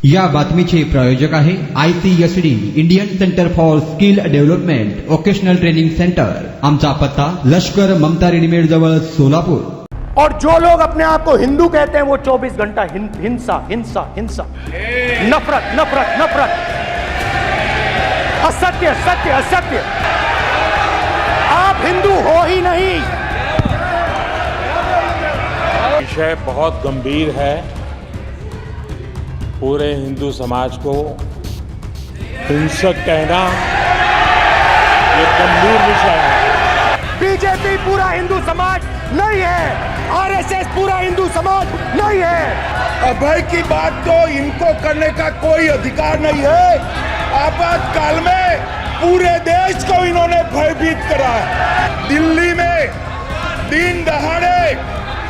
या बातमीचे प्रायोजक आहे ICSD Indian centre for skill development vocational training centre. आमचा पत्ता लष्कर ममता रेडीमेड जवळ सोलापूर। और जो लोग अपने आप को हिंदू कहते हैं वो 24 घंटा हिंसा हिंसा हिंसा, नफरत नफरत नफरत, असत्य सत्य असत्य। आप हिंदू हो ही नहीं। विषय बहुत गंभीर है। पूरे हिंदू समाज को हिंसक कहना ये गंभीर विषय है। बीजेपी पूरा हिंदू समाज नहीं है, आरएसएस पूरा हिंदू समाज नहीं है। अभय की बात तो इनको करने का कोई अधिकार नहीं है। आपातकाल में पूरे देश को इन्होंने भयभीत करा है। दिल्ली में दिन दहाड़े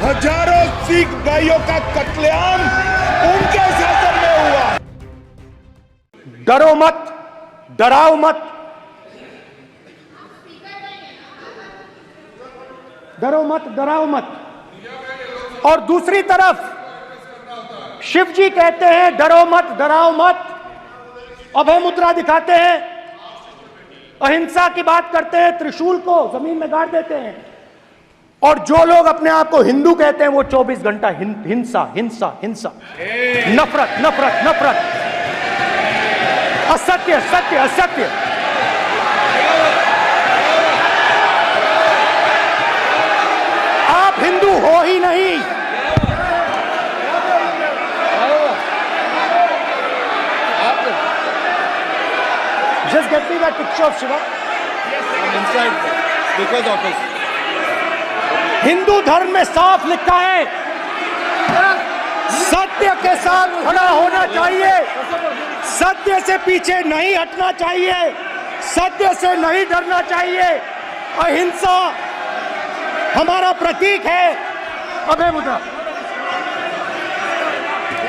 हजारों सिख भाइयों का कत्लेआम उनके शासन में हुआ। डरो मत, डराओ मत, डरो मत, डराओ मत। और दूसरी तरफ शिव जी कहते हैं डरो मत, डराओ मत, अभय मुद्रा दिखाते हैं, अहिंसा की बात करते हैं, त्रिशूल को जमीन में गाड़ देते हैं। और जो लोग अपने आप को हिंदू कहते हैं वो 24 घंटा हिंसा हिंसा हिंसा, नफरत नफरत नफरत, असत्य सत्य असत्य। आप हिंदू हो ही नहीं। Just get me that picture of Shiva. I'm inside because of his. Hindu धर्म में साफ लिखा है सत्य के साथ खड़ा होना चाहिए, सत्य से पीछे नहीं हटना चाहिए, सत्य से नहीं डरना चाहिए। अहिंसा हमारा प्रतीक है। अभय मुद्रा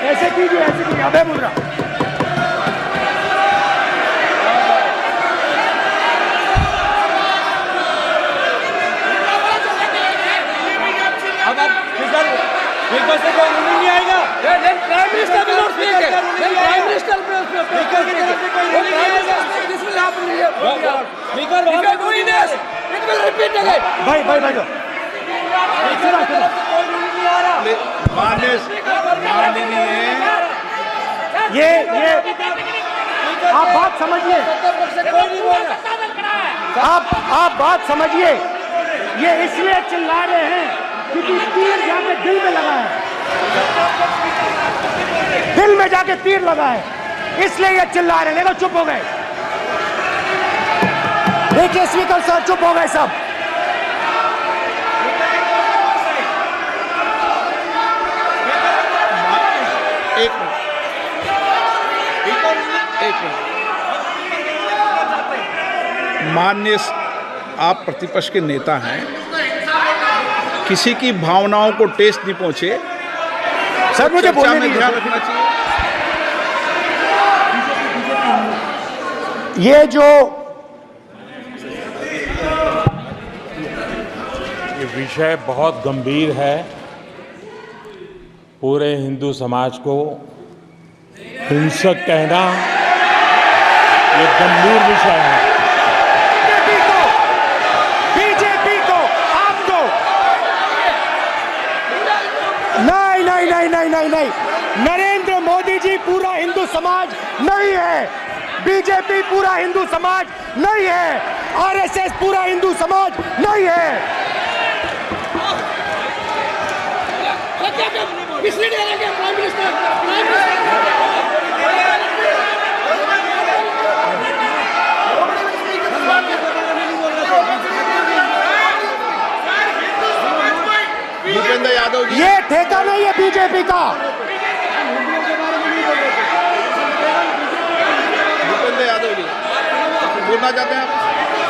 ऐसे कीजिए, ऐसे कीजिए, अभय मुद्रा। नहीं आएगा। Prime minister will not speak. Then prime minister will speak. This will happen here. If you are doing this, it will repeat again. भाई भाई भाई ये आप बात समझिए, आप बात समझिए। ये इसलिए चिल्ला रहे हैं क्योंकि तीर जाके दिल में लगा है, दिल में जाके तीर लगा है, इसलिए ये चिल्ला रहे हैं। देखो चुप हो गए, देखिए स्पीकर सर चुप हो गए सब। एक मिनट। माननीय आप प्रतिपक्ष के नेता हैं, किसी की भावनाओं को ठेस नहीं पहुंचे। सर मुझे बोलने दीजिए। ध्यान रखना चाहिए। ये जो ये विषय बहुत गंभीर है। पूरे हिंदू समाज को हिंसक कहना ये गंभीर विषय है। बीजेपी को आपको नहीं, नरेंद्र मोदी जी पूरा हिंदू समाज नहीं है, बीजेपी पूरा हिंदू समाज नहीं है, आरएसएस पूरा हिंदू समाज नहीं है। भूपेंद्र यादव जी, ये ठेका नहीं है बीजेपी का। भूपेंद्र यादव जी बोलना चाहते हैं आप?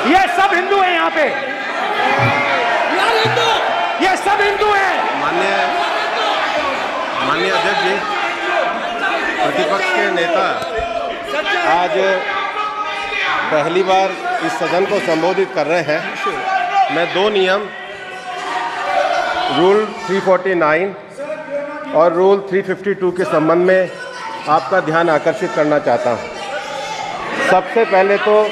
ये सब हिंदू हैं यहाँ पे, ये सब हिंदू हैं। माननीय अध्यक्ष जी, प्रतिपक्ष के नेता आज पहली बार इस सदन को संबोधित कर रहे हैं। मैं दो नियम रूल 349 और रूल 352 के संबंध में आपका ध्यान आकर्षित करना चाहता हूं। सबसे पहले तो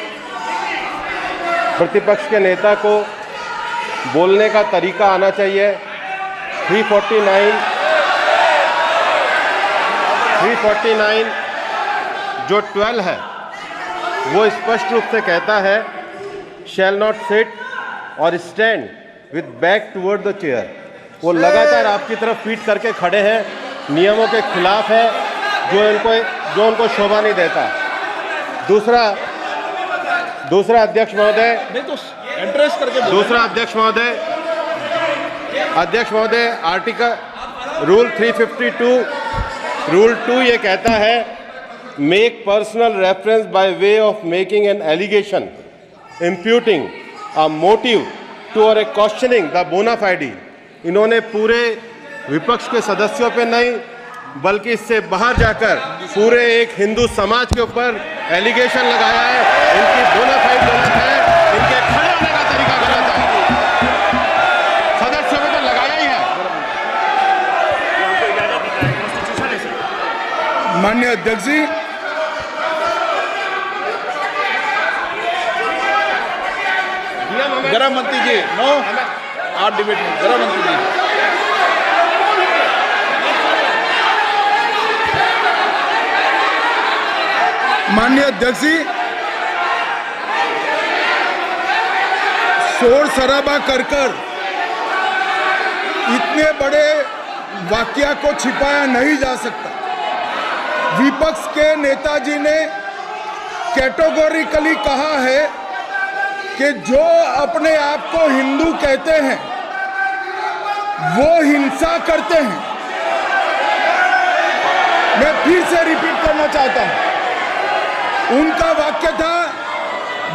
प्रतिपक्ष के नेता को बोलने का तरीका आना चाहिए। 349 जो 12 है वो स्पष्ट रूप से कहता है शैल नॉट सिट और stand with back toward the chair. वो लगातार आपकी तरफ पीठ करके खड़े हैं, नियमों के खिलाफ है, जो उनको शोभा नहीं देता। दूसरा अध्यक्ष महोदय, एड्रेस करके दूसरा अध्यक्ष महोदय आर्टिकल रूल 352 रूल 2 ये कहता है make personal reference by way of making an allegation imputing a motive to or a questioning the बोना फाइडी। इन्होंने पूरे विपक्ष के सदस्यों पे नहीं बल्कि इससे बाहर जाकर पूरे एक हिंदू समाज के ऊपर एलिगेशन लगाया है। इनकी बोना फाइड गलत है, इनके खड़े होने का तरीका गलत है। सदस्यों में तो लगाया ही है। माननीय अध्यक्ष जी, गृह मंत्री जी, नो आप डिबेट में गृह मंत्री जी। माननीय अध्यक्ष जी, शोर शराबा कर इतने बड़े वाकया को छिपाया नहीं जा सकता। विपक्ष के नेताजी ने कैटेगोरिकली कहा है कि जो अपने आप को हिंदू कहते हैं वो हिंसा करते हैं। मैं फिर से रिपीट करना चाहता हूं, उनका वाक्य था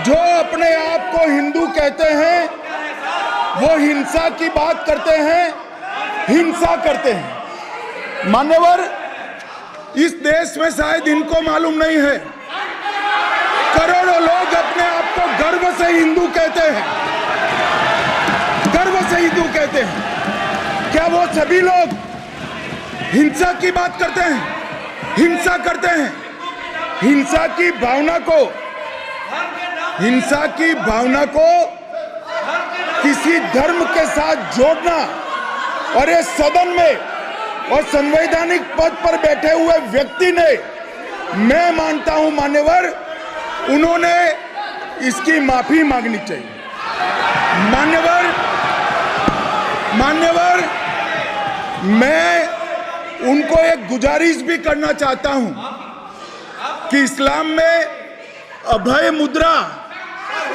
जो अपने आप को हिंदू कहते हैं वो हिंसा की बात करते हैं, हिंसा करते हैं। मान्यवर, इस देश में शायद इनको मालूम नहीं है, करोड़ों लोग अपने आप को गर्व से हिंदू कहते हैं, गर्व से हिंदू कहते हैं। क्या वो सभी लोग हिंसा की बात करते हैं, हिंसा करते हैं? हिंसा की भावना को किसी धर्म के साथ जोड़ना और ये सदन में और संवैधानिक पद पर बैठे हुए व्यक्ति ने, मैं मानता हूं मान्यवर, उन्होंने इसकी माफी मांगनी चाहिए। मान्यवर, मैं उनको एक गुजारिश भी करना चाहता हूं कि इस्लाम में अभय मुद्रा,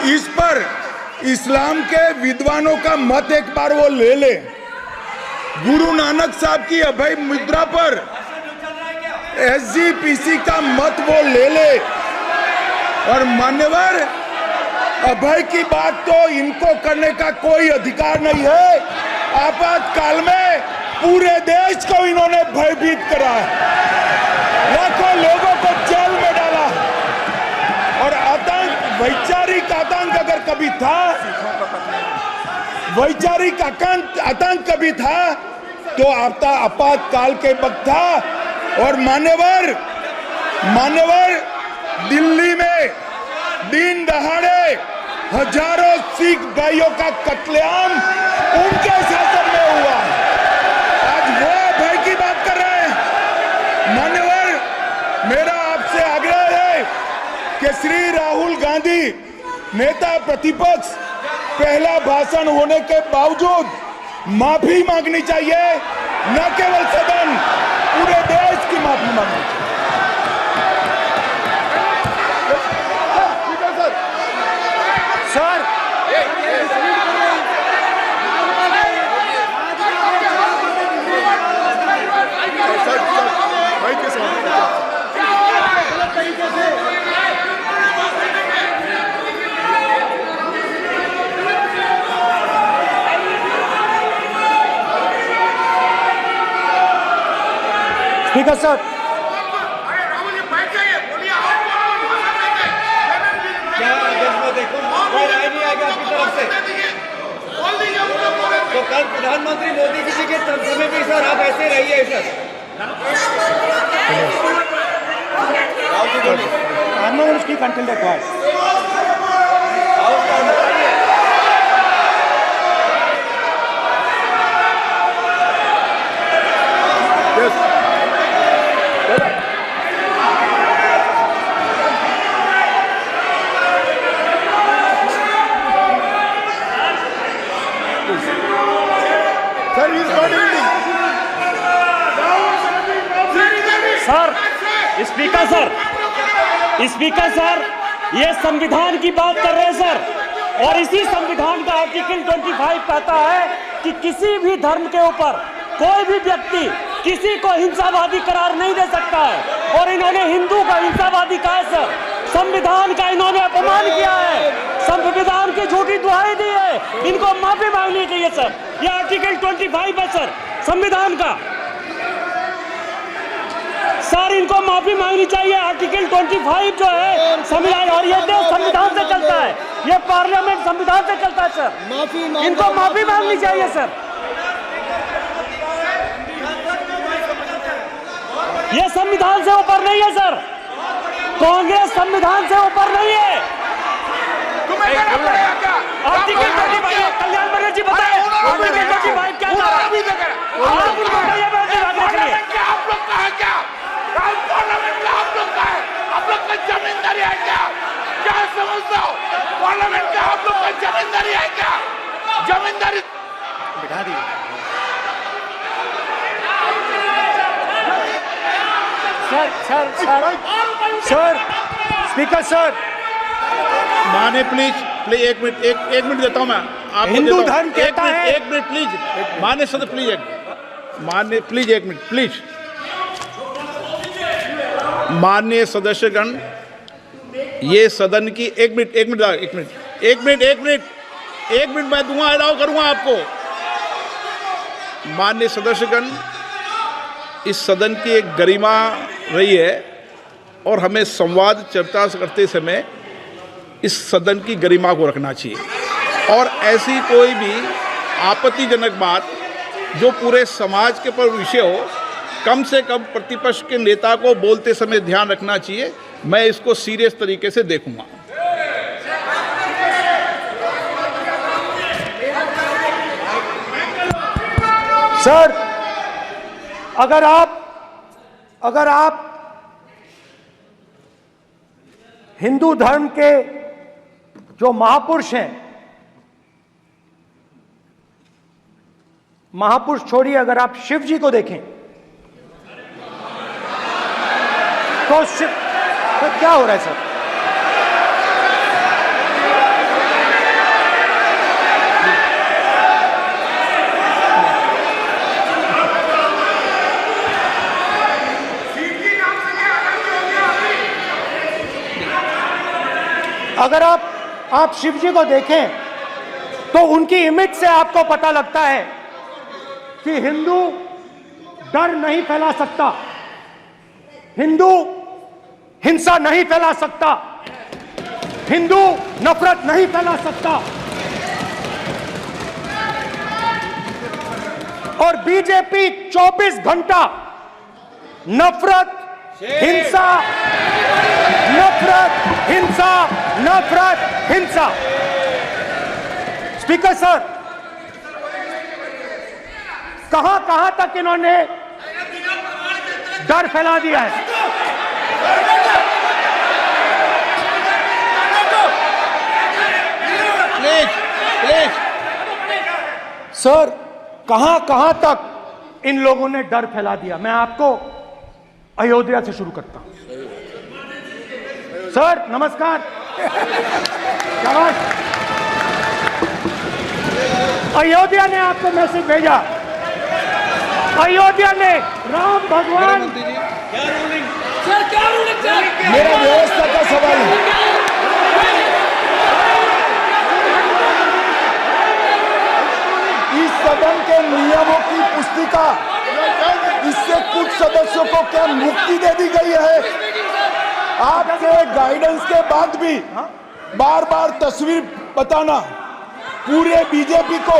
इस पर इस्लाम के विद्वानों का मत एक बार वो ले ले। गुरु नानक साहब की अभय मुद्रा पर SGPC का मत वो ले ले। और मान्यवर, अभय की बात तो इनको करने का कोई अधिकार नहीं है। आपातकाल में पूरे देश को इन्होंने भयभीत करा है, लाखों लोगों को जेल में डाला और आतंक, वैचारिक आतंक अगर कभी था, वैचारिक आतंक कभी था तो आपातकाल के वक्त था। और मान्यवर, दिल्ली में दिन दहाड़े हजारों सिख भाइयों का कत्लेआम उनके शासन में हुआ। आज वो भय की बात कर रहे हैं। मान्यवर, मेरा आपसे आग्रह है कि श्री राहुल गांधी, नेता प्रतिपक्ष, पहला भाषण होने के बावजूद माफी मांगनी चाहिए, न केवल सदन, पूरे देश की माफी मांगनी चाहिए। सर, स्पीकर सर, तो कल प्रधानमंत्री मोदी जी के समय भी सर आप ऐसे रहिए sir. I'm not going to speak until they're quiet. Sir, he is not yielding. Sir, speaker sir, ये संविधान की बात कर रहे हैं सर, और इसी संविधान का आर्टिकल 25 कहता है कि किसी भी धर्म के ऊपर कोई भी व्यक्ति किसी को हिंसावादी करार नहीं दे सकता है, और इन्होंने हिंदू को हिंसावादी कहा है सर। संविधान का इन्होंने अपमान किया है, संविधान की झूठी दुहाई दी है, इनको माफी मांगनी चाहिए सर। ये आर्टिकल 25 है सर संविधान का सर, इनको माफी मांगनी चाहिए। आर्टिकल 25 जो है संविधान, और ये देश संविधान से चलता है, ये पार्लियामेंट संविधान से चलता है सर, इनको माफी मांगनी चाहिए सर। ये संविधान से ऊपर नहीं है सर, कांग्रेस संविधान से ऊपर नहीं है। आर्टिकल 25 कल्याण बनर्जी जी बताए, आर्टिकल 25 क्या था? आप लोग क्या पार्लियामेंट का आप लोग का है, आप लोग का जमींदारी है क्या? क्या समझते हो? पार्लियामेंट का आप लोग का जमींदारी है क्या? जमींदारी बिठा दी। सर, स्पीकर सर, माने प्लीज एक मिनट देता हूं मैं आपको। हिंदू धर्म कहता है, एक मिनट प्लीज, मान्य सदस्य प्लीज एक मिनट प्लीज। माननीय सदस्यगण, ये सदन की एक मिनट मैं दूंगा, अलाउ करूंगा आपको। माननीय सदस्यगण, इस सदन की एक गरिमा रही है और हमें संवाद चर्चा करते समय इस सदन की गरिमा को रखना चाहिए, और ऐसी कोई भी आपत्तिजनक बात जो पूरे समाज के पर विषय हो, कम से कम प्रतिपक्ष के नेता को बोलते समय ध्यान रखना चाहिए। मैं इसको सीरियस तरीके से देखूंगा। सर, अगर आप हिंदू धर्म के जो महापुरुष हैं, महापुरुष छोड़िए, अगर आप शिव जी को देखें तो क्या हो रहा है सर? अगर आप शिव जी को देखें तो उनकी इमेज से आपको पता लगता है कि हिंदू डर नहीं फैला सकता, हिंदू हिंसा नहीं फैला सकता, हिंदू नफरत नहीं फैला सकता। और बीजेपी 24 घंटा नफरत, हिंसा, नफरत, हिंसा, नफरत, हिंसा। स्पीकर सर, कहां तक इन्होंने डर फैला दिया है? प्लीज सर, कहां तक इन लोगों ने डर फैला दिया? मैं आपको अयोध्या से शुरू करता हूं। सर नमस्कार, शाबाश। अयोध्या ने आपको मैसेज भेजा, अयोध्या ने राम भगवान, मेरा व्यवस्था का सवाल है। इस सदन के नियमों की पुस्तिका, इससे कुछ सदस्यों को क्या मुक्ति दे दी गई है? आपके गाइडेंस के बाद भी बार बार तस्वीर बताना, पूरे बीजेपी को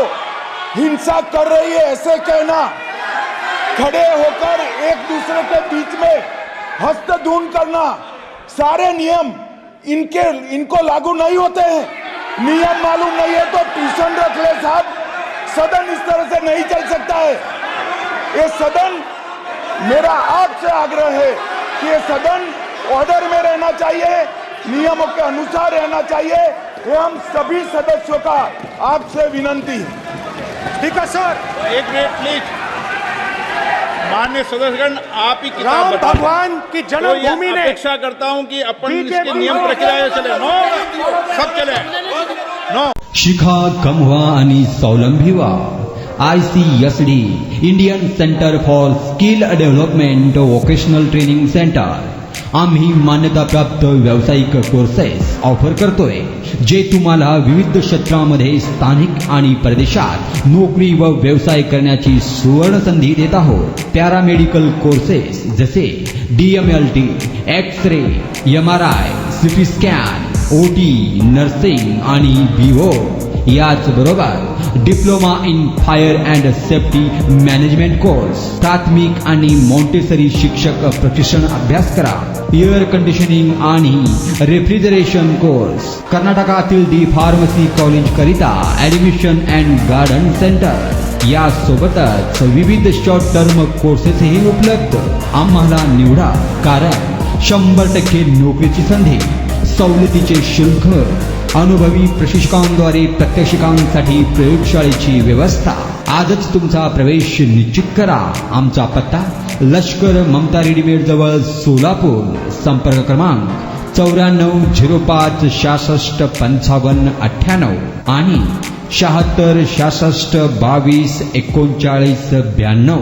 हिंसा कर रही है ऐसे कहना, खड़े होकर एक दूसरे के बीच में हस्तधून करना, सारे नियम इनको लागू नहीं होते हैं। नियम मालूम नहीं है तो ट्यूशन रख ले साहब। सदन इस तरह से नहीं चल सकता है। ये सदन, मेरा आपसे आग्रह है कि ये सदन ऑर्डर में रहना चाहिए, नियमों के अनुसार रहना चाहिए। ये हम सभी सदस्यों का आपसे विनंती है। ठीक है सर। एक मिनट प्लीज। माननीय सदस्यगण, आप ही किताब राम बताओ। भगवान की तो जन्मभूमि ये ने अपेक्षा करता हूं कि अपन बीजेपी इसके नियम प्रक्रिया चले। नो, सब चले। नो। शिखा कमवा आणि स्वावलंबी व्हा. ICSD Indian centre for skill development vocational training centre. आम्ही मान्यताप्राप्त व्यावसायिक कोर्सेस ऑफर करतोय, जे तुम्हाला विविध क्षेत्रामध्ये स्थानिक आणि परदेशात नोकरी व व्यवसाय करण्याची सुवर्ण संधी देत आहोत. पॅरामेडिकल कोर्सेस जसे DMLT, x ray, MRI, CT scan, OT, nursing आणि BO. याचबरोबर diploma in fire and safety management course, प्राथमिक आणि मॉन्टेसरी शिक्षक प्रशिक्षण अभ्यास करा. एअर कंडिशनिंग आणि रेफ्रिजरेशन कोर्स, कर्नाटकातील डी फार्मसी कॉलेज करिता ऍडमिशन अँड गार्डन सेंटर. यासोबतच विविध शॉर्ट टर्म कोर्सेसही उपलब्ध. आम्हाला निवडा, कारण 100% नोकरीची संधी, सवलतीचे शुल्क, अनुभवी प्रशिक्षकांद्वारे प्रात्यक्षिकांसाठी प्रयोगशाळेची व्यवस्था. आजच तुमचा प्रवेश निश्चित करा. आमचा पत्ता लष्कर ममता रेडीमेड जवळ सोलापूर. संपर्क क्रमांक 9405 66 55 98 आणि 76 66 22 39 92.